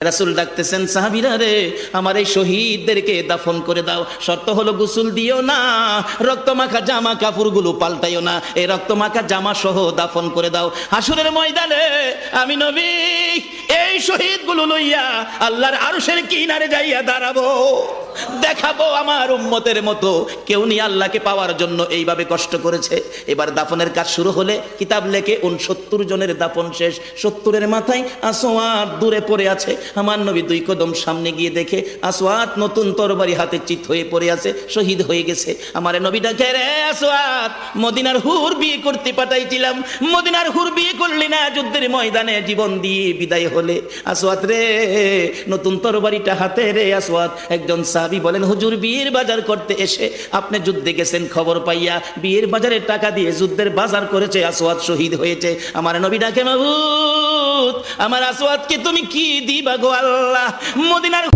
রাসূল ডাকতেছেন, সাহাবীরা রে, আমার এই শহীদদেরকে দাফন করে দাও। শর্ত হলো গোসল দিও না, রক্তমাখা জামা কাপড়গুলো পাল্টাইও না, এই রক্তমাখা জামা সহ দাফন করে দাও। হাসরের ময়দানে আমি নবী এই শহীদগুলো লইয়া আল্লাহর আরশের কিনারে যাইয়া দাঁড়াবো, দেখাবো আমার উম্মতের মতো কেউ নিয়ে আল্লাহকে পাওয়ার জন্য এইভাবে কষ্ট করেছে। এবার দাফনের কাজ শুরু হলে কিতাব লেখে 69 জনের দাফন শেষ। 70-এর মাথায় আসওয়াদ দূরে পড়ে আছে। আমার নবী 2 কদম সামনে গিয়ে দেখে আসওয়াদ নতুন তরবারি হাতে চিত হয়ে পড়ে আছে, শহীদ হয়ে গেছে। আমার নবী ডাকে, রে আসওয়াদ, মদিনার হুর বিয়ে করতে পাঠাইছিলাম, মদিনার হুর বিয়ে করলি না, যুদ্ধের ময়দানে জীবন দিয়ে বিদায় হলে। আসওয়াদ রে, নতুন তরবারিটা হাতে রে। আসওয়াদ একজন সাহাবী বলেন, হুজুর বিয়ের বাজার করতে এসে আপনি যুদ্ধে গেছেন, খবর পাইয়া বিয়ের বাজারে টাকা দিয়ে যুদ্ধের বাজার করেছে, আসওয়াদ শহীদ হয়েছে। আমার নবী ডাকে, মাবুদ আমার আসওয়াদকে তুমি কি দিবা গো আল্লাহ? মদিনার